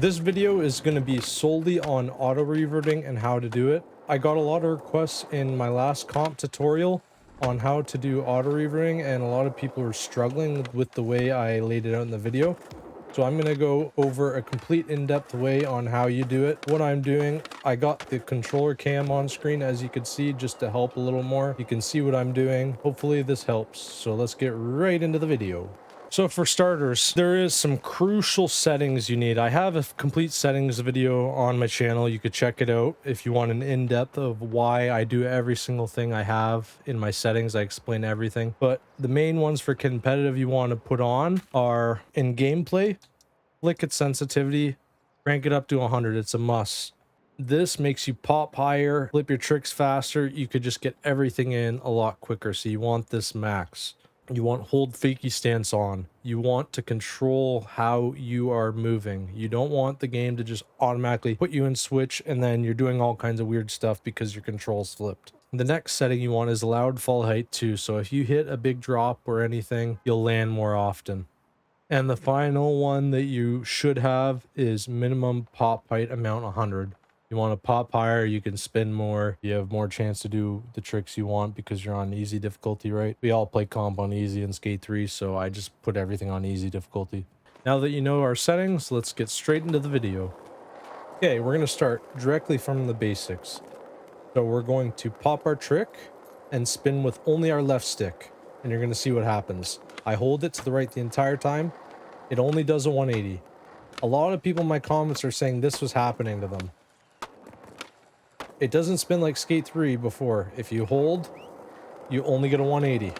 This video is going to be solely on auto reverting and how to do it. I got a lot of requests in my last comp tutorial on how to do auto reverting, and a lot of people are struggling with the way I laid it out in the video. So I'm going to go over a complete in-depth way on how you do it. What I'm doing, I got the controller cam on screen, as you can see, just to help a little more. You can see what I'm doing. Hopefully this helps. So let's get right into the video. So for starters, there is some crucial settings you need. I have a complete settings video on my channel. You could check it out if you want an in-depth of why I do every single thing I have in my settings. I explain everything. But the main ones for competitive you want to put on are in gameplay, flick its sensitivity, crank it up to 100. It's a must. This makes you pop higher, flip your tricks faster. You could just get everything in a lot quicker. So you want this max. You want hold fakie stance on. You want to control how you are moving. You don't want the game to just automatically put you in switch and then you're doing all kinds of weird stuff because your control's flipped. The next setting you want is allowed fall height too. So if you hit a big drop or anything, you'll land more often. And the final one that you should have is minimum pop height amount 100. You want to pop higher, you can spin more, you have more chance to do the tricks you want because you're on easy difficulty, right? We all play comp on easy in Skate 3, so I just put everything on easy difficulty. Now that you know our settings, let's get straight into the video. Okay, we're going to start directly from the basics. So we're going to pop our trick and spin with only our left stick, and you're going to see what happens. I hold it to the right the entire time. It only does a 180. A lot of people in my comments are saying this was happening to them. It doesn't spin like Skate 3 before. If you hold, you only get a 180.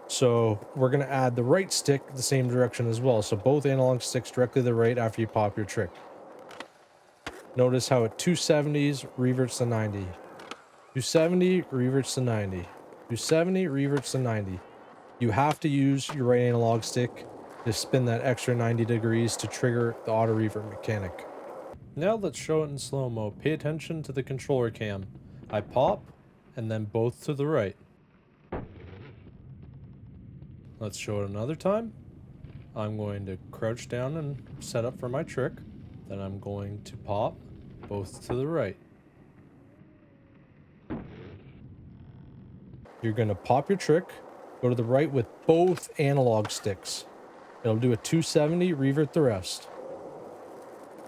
So we're going to add the right stick the same direction as well. So both analog sticks directly to the right after you pop your trick. Notice how at 270s reverts to 90. 270 reverts to 90. 270 reverts to 90. You have to use your right analog stick to spin that extra 90 degrees to trigger the auto revert mechanic. Now let's show it in slow-mo. Pay attention to the controller cam. I pop, and then both to the right. Let's show it another time. I'm going to crouch down and set up for my trick. Then I'm going to pop, both to the right. You're going to pop your trick, go to the right with both analog sticks. It'll do a 270, revert the rest.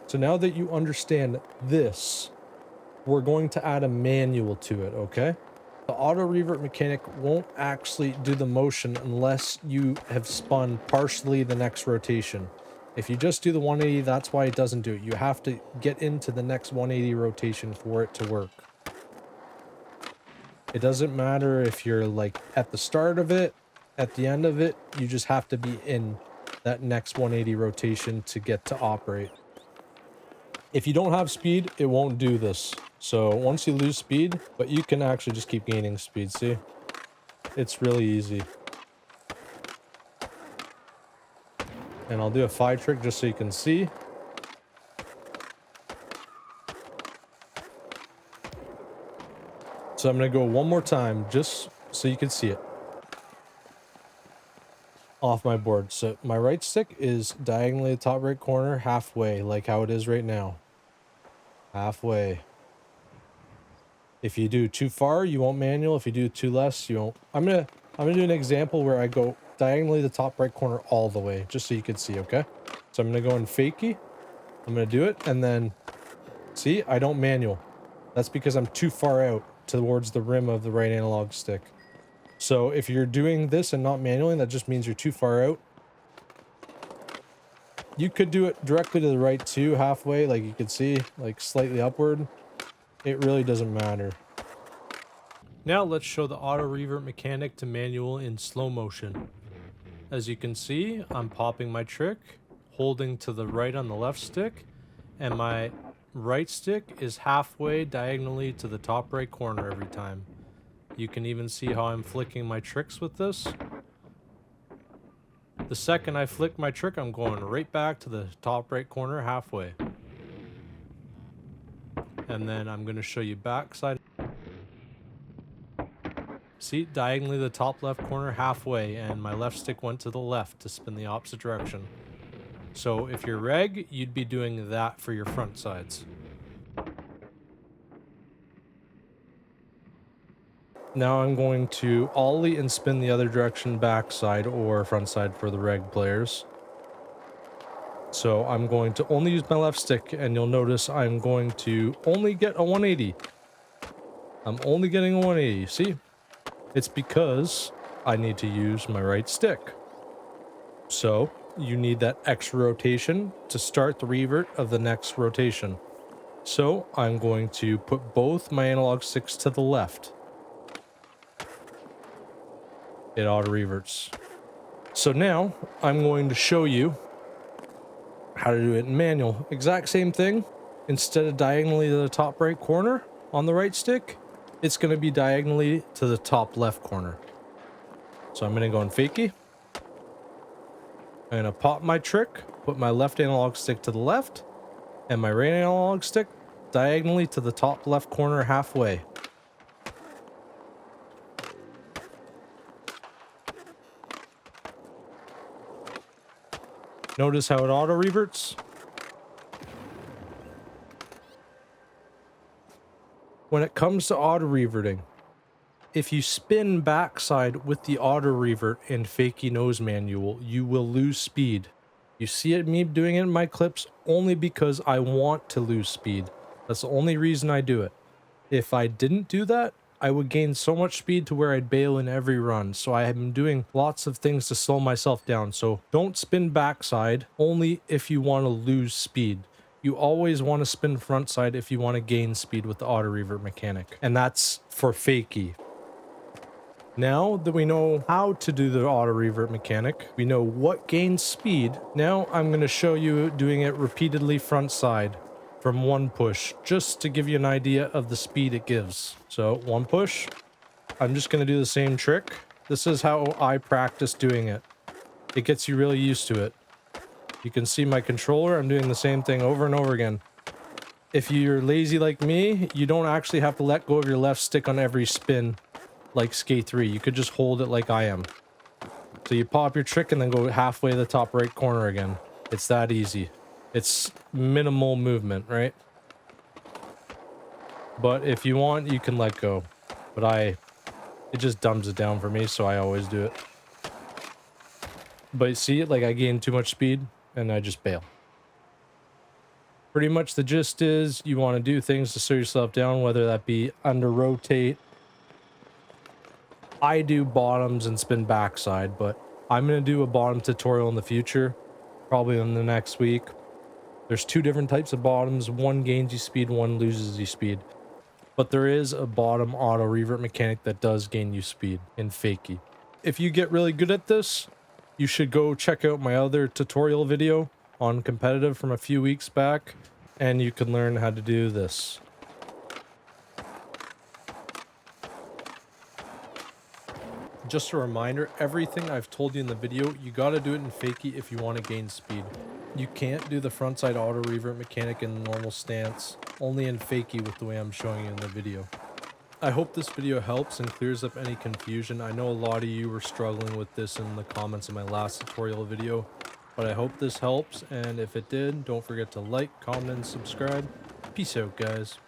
So now that you understand this, we're going to add a manual to it, okay? The auto revert mechanic won't actually do the motion unless you have spun partially the next rotation. If you just do the 180, that's why it doesn't do it. You have to get into the next 180 rotation for it to work. It doesn't matter if you're like at the start of it, at the end of it, you just have to be in that next 180 rotation to get to operate. If you don't have speed, it won't do this. So once you lose speed, but you can actually just keep gaining speed, see? It's really easy. And I'll do a 5 trick just so you can see. So I'm going to go one more time just so you can see it. Off my board. So my right stick is diagonally the top right corner, halfway, like how it is right now. Halfway. If you do too far, you won't manual. If you do too less, you won't. I'm gonna do an example where I go diagonally the top right corner all the way, just so you can see, okay? So I'm gonna go in fakie. I'm gonna do it, and then see, I don't manual. That's because I'm too far out towards the rim of the right analog stick. So if you're doing this and not manualing, that just means you're too far out. You could do it directly to the right too, halfway, like you can see, like slightly upward. It really doesn't matter. Now let's show the auto revert mechanic to manual in slow motion. As you can see, I'm popping my trick, holding to the right on the left stick, and my right stick is halfway diagonally to the top right corner every time. You can even see how I'm flicking my tricks with this. The second I flick my trick, I'm going right back to the top right corner halfway. And then I'm going to show you backside. See, diagonally the top left corner halfway, and my left stick went to the left to spin the opposite direction. So if you're reg, you'd be doing that for your front sides. Now I'm going to ollie and spin the other direction, backside or front side for the reg players. So I'm going to only use my left stick, and you'll notice I'm going to only get a 180. I'm only getting a 180, see? It's because I need to use my right stick. So you need that extra rotation to start the revert of the next rotation. So I'm going to put both my analog sticks to the left. It auto reverts. So now I'm going to show you how to do it in manual. Exact same thing. Instead of diagonally to the top right corner on the right stick, it's going to be diagonally to the top left corner. So I'm going to go in fakie. I'm going to pop my trick, put my left analog stick to the left, and my right analog stick diagonally to the top left corner halfway. Notice how it auto reverts. When it comes to auto reverting, if you spin backside with the auto revert in fakie nose manual, you will lose speed. You see it me doing it in my clips only because I want to lose speed. That's the only reason I do it. If I didn't do that, I would gain so much speed to where I'd bail in every run. So I am doing lots of things to slow myself down. So don't spin backside only if you want to lose speed. You always want to spin frontside if you want to gain speed with the auto revert mechanic. And that's for fakie. Now that we know how to do the auto revert mechanic, we know what gains speed. Now I'm going to show you doing it repeatedly front side from one push, just to give you an idea of the speed it gives. So one push, I'm just going to do the same trick. This is how I practice doing it. It gets you really used to it. You can see my controller, I'm doing the same thing over and over again. If you're lazy like me, you don't actually have to let go of your left stick on every spin like Skate 3. You could just hold it like I am. So you pop your trick and then go halfway to the top right corner again. It's that easy. It's minimal movement, right? But if you want, you can let go. But it just dumbs it down for me, so I always do it. But see it, like I gain too much speed and I just bail. Pretty much the gist is you want to do things to slow yourself down, whether that be under rotate. I do bottoms and spin backside, but I'm going to do a bottom tutorial in the future, probably in the next week. There's two different types of bottoms. One gains you speed, one loses you speed. But there is a bottom auto revert mechanic that does gain you speed in fakie. If you get really good at this, you should go check out my other tutorial video on competitive from a few weeks back, and you can learn how to do this. Just a reminder, everything I've told you in the video, you gotta do it in fakie if you want to gain speed. You can't do the frontside auto revert mechanic in the normal stance, only in fakie with the way I'm showing you in the video. I hope this video helps and clears up any confusion. I know a lot of you were struggling with this in the comments of my last tutorial video, but I hope this helps, and if it did, don't forget to like, comment, and subscribe. Peace out, guys.